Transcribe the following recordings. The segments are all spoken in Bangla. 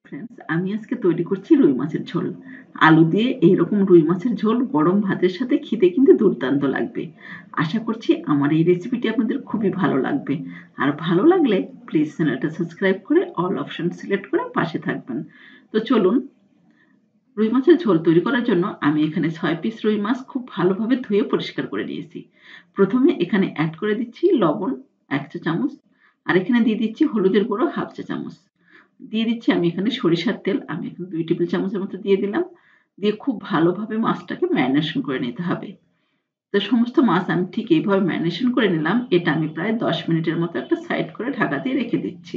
ফ্রেন্ডস, আমি আজকে তৈরি করছি রুই মাছের ঝোল। আলু দিয়ে এইরকম রুই মাছের ঝোল গরম ভাতের সাথে খেতে কিন্তু দুর্দান্ত লাগবে। আশা করছি আমার এই রেসিপিটি আপনাদের খুবই ভালো লাগবে। আর ভালো লাগলে প্লিজ চ্যানেলটা সাবস্ক্রাইব করে অল অপশন সিলেক্ট করে পাশে থাকবেন। তো চলুন, রুই মাছের ঝোল তৈরি করার জন্য আমি এখানে 6 পিস রুই মাছ খুব ভালোভাবে ধুয়ে পরিষ্কার করে নিয়েছি। প্রথমে এখানে অ্যাড করে দিচ্ছি লবণ 1 চা চামচ, আর এখানে দিয়ে দিচ্ছি হলুদের গুঁড়ো 1/2 চা চামচ। দিয়ে দিচ্ছি আমি এখানে সরিষার তেল, আমি এখানে 2 টেবিল চামচের মতো দিয়ে দিলাম। দিয়ে খুব ভালোভাবে মাছটাকে ম্যারিনেশন করে নিতে হবে। তো সমস্ত মাছ আমি ঠিক এইভাবে ম্যারিনেশন করে নিলাম। এটা আমি প্রায় 10 মিনিটের মতো একটা সাইড করে ঢাকা দিয়ে রেখে দিচ্ছি।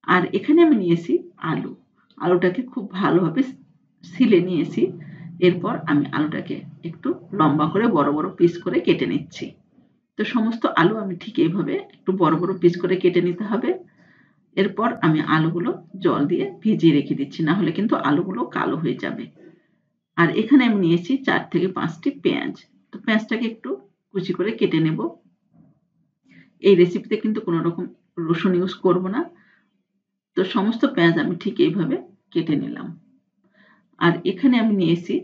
আর এখানে আমি নিয়েছি আলু। আলুটাকে খুব ভালোভাবে ছিলে নিয়েছি। এরপর আমি আলুটাকে একটু লম্বা করে বড় বড় পিস করে কেটে নিচ্ছি। তো সমস্ত আলু আমি ঠিক এইভাবে একটু বড় বড় পিস করে কেটে নিতে হবে। এরপর আমি আলুগুলো জল দিয়ে ভিজিয়ে রেখে দিচ্ছি, না হলে কিন্তু আলুগুলো কালো হয়ে যাবে। আর এখানে আমি নিয়েছি 4 থেকে 5টি পেঁয়াজ। তো পেঁয়াজটাকে একটু কুচি করে কেটে নেব। এই রেসিপিতে কিন্তু কোনো রকম রসুন ইউজ করব না। তো সমস্ত পেঁয়াজ আমি ঠিক এইভাবে কেটে নিলাম। আর এখানে আমি নিয়েছি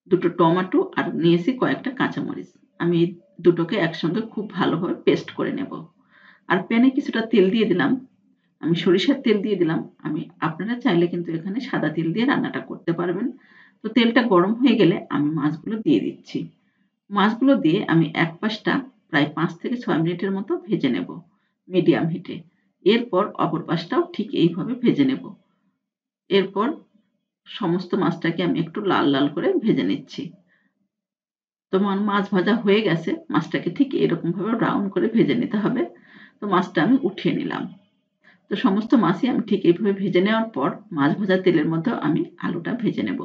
দুটো টমেটো আর নিয়েছি কয়েকটা কাঁচামরিচ। আমি এই দুটোকে একসঙ্গে খুব ভালোভাবে পেস্ট করে নেব। আর প্যানে কিছুটা তেল দিয়ে দিলাম। আমি সরিষার তেল দিয়ে দিলাম। আপনারা চাইলে কিন্তু এখানে সাদা তেল দিয়ে রান্নাটা করতে পারবেন। তো তেলটা গরম হয়ে গেলে আমি মাছগুলো দিয়ে দিচ্ছি। মাছগুলো দিয়ে আমি এক পাশটা প্রায় 5 থেকে 6 মিনিটের মতো ভেজে নেব মিডিয়াম হিটে। এরপর অপর পাশটাও ঠিক এইভাবে ভেজে নেব। এরপর সমস্ত মাছটাকে আমি একটু লাল লাল করে ভেজে নিচ্ছি। তো মাছ ভাজা হয়ে গেছে। মাছটাকে ঠিক এরকমভাবে ব্রাউন করে ভেজে নিতে হবে। তো মাছটা আমি উঠিয়ে নিলাম। তো সমস্ত মাছই আমি ঠিক এইভাবে ভেজে নেওয়ার পর মাছ ভাজা তেলের মধ্যে আমি আলুটা ভেজে নেব।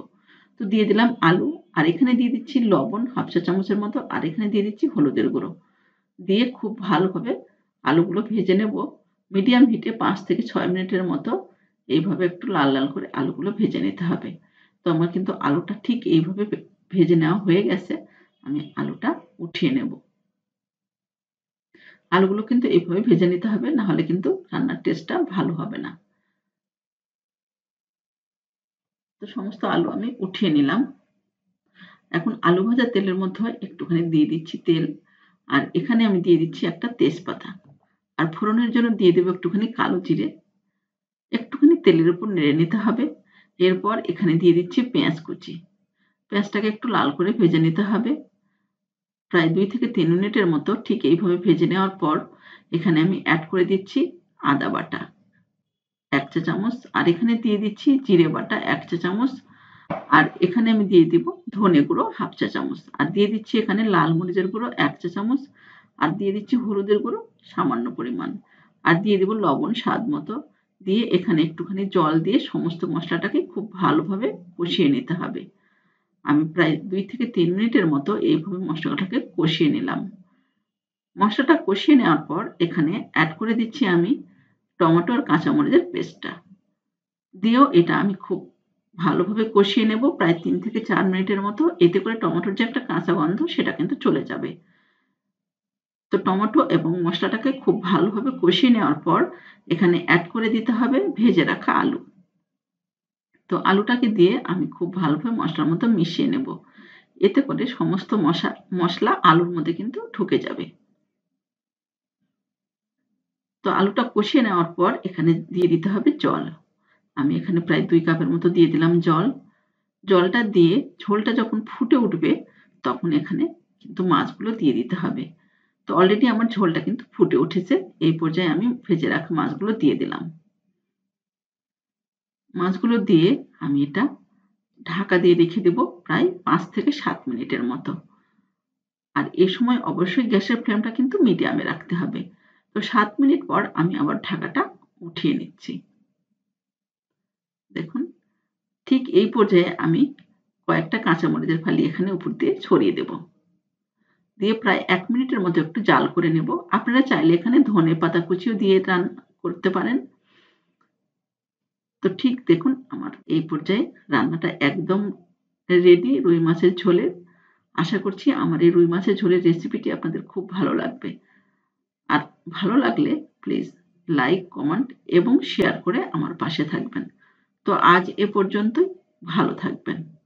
তো দিয়ে দিলাম আলু, আর এখানে দিয়ে দিচ্ছি লবণ 1/2 চা চামচের মতো, আর এখানে দিয়ে দিচ্ছি হলুদের গুঁড়ো। দিয়ে খুব ভালোভাবে আলুগুলো ভেজে নেব। মিডিয়াম হিটে 5 থেকে 6 মিনিটের মতো এইভাবে একটু লাল লাল করে আলুগুলো ভেজে নিতে হবে। তো আমার কিন্তু আলুটা ঠিক এইভাবে ভেজে নেওয়া হয়ে গেছে। আমি আলুটা উঠিয়ে নেব। আলুগুলো কিন্তু এইভাবে ভেজে নিতে হবে, না হলে কিন্তু রান্নার টেস্টটা ভালো হবে না। তো সমস্ত আলু আমি উঠিয়ে নিলাম। এখন আলু ভাজা তেলের মধ্যে একটুখানি দিয়ে দিচ্ছি তেল, আর এখানে আমি দিয়ে দিচ্ছি একটা তেজপাতা। আর ফোড়নের জন্য দিয়ে দেবো একটুখানি কালো জিরে। একটুখানি তেলের উপর নেড়ে নিতে হবে। এরপর এখানে দিয়ে দিচ্ছি পেঁয়াজ কুচি। পেঁয়াজটাকে একটু লাল করে ভেজে নিতে হবে। প্রায় 2 থেকে 3 মিনিটের মতো ঠিক এইভাবে ভেজে নেওয়ার পর এখানে আমি অ্যাড করে দিচ্ছি আদা বাটা 1 চা চামচ, আর এখানে দিয়ে দিচ্ছি জিরে বাটা 1 চা চামচ, আর এখানে আমি দিয়ে দিব ধনে গুঁড়ো 1/2 চা চামচ, আর দিয়ে দিচ্ছি এখানে লাল মরিচের গুঁড়ো 1 চা চামচ, আর দিয়ে দিচ্ছি হলুদের গুঁড়ো সামান্য পরিমাণ, আর দিয়ে দিব লবণ স্বাদ মতো। দিয়ে এখানে একটুখানি জল দিয়ে সমস্ত মশলাটাকে খুব ভালোভাবে কষিয়ে নিতে হবে। আমি প্রায় 2 থেকে 3 মিনিটের মতো এইভাবে মশলাটাকে কষিয়ে নিলাম। মশলাটা কষিয়ে নেওয়ার পর এখানে অ্যাড করে দিচ্ছি আমি টমেটো আর কাঁচামরিচের পেস্টটা। দিয়েও এটা আমি খুব ভালোভাবে কষিয়ে নেব প্রায় 3 থেকে 4 মিনিটের মতো। এতে করে টমেটোর যে একটা কাঁচা গন্ধ সেটা কিন্তু চলে যাবে। তো টমেটো এবং মশলাটাকে খুব ভালোভাবে কষিয়ে নেওয়ার পর এখানে অ্যাড করে দিতে হবে ভেজে রাখা আলু। তো আলুটাকে দিয়ে আমি খুব ভালোভাবে মশলার মতো মিশিয়ে নেব। এতে করে সমস্ত মশলা আলুর মধ্যে কিন্তু ঢুকে যাবে। তো আলুটা কষিয়ে নেওয়ার পর এখানে দিয়ে দিতে হবে জল। আমি এখানে প্রায় 2 কাপের মতো দিয়ে দিলাম জল। জলটা দিয়ে ঝোলটা যখন ফুটে উঠবে তখন এখানে কিন্তু মাছগুলো দিয়ে দিতে হবে। তো অলরেডি আমার ঝোলটা কিন্তু ফুটে উঠেছে। এই পর্যায়ে আমি ভেজে রাখা মাছগুলো দিয়ে দিলাম। মাছগুলো দিয়ে আমি এটা ঢাকা দিয়ে রেখে দেব প্রায় 5 থেকে 7 মিনিটের মতো। আর এ সময় অবশ্যই গ্যাসের ফ্লেমটা কিন্তু মিডিয়ামে রাখতে হবে। তো 7 মিনিট পর আমি আবার ঢাকাটা উঠিয়ে নিচ্ছি। দেখুন, ঠিক এই পর্যায়ে আমি কয়েকটা কাঁচামরিচের ফালি এখানে উপর দিয়ে ছড়িয়ে দেব। দিয়ে প্রায় 1 মিনিটের মতো একটু জাল করে নেব। আপনারা চাইলে এখানে ধনেপাতা কুচিও দিয়ে করতে পারেন। তো ঠিক দেখুন, আমার এই পর্যায়ে রান্নাটা একদম রেডি রুই মাছের ঝোলের। আশা করছি আমার এই রুই মাছের ঝোলের রেসিপিটি আপনাদের খুব ভালো লাগবে। আর ভালো লাগলে প্লিজ লাইক, কমেন্ট এবং শেয়ার করে আমার পাশে থাকবেন। তো আজ এ পর্যন্তই। ভালো থাকবেন।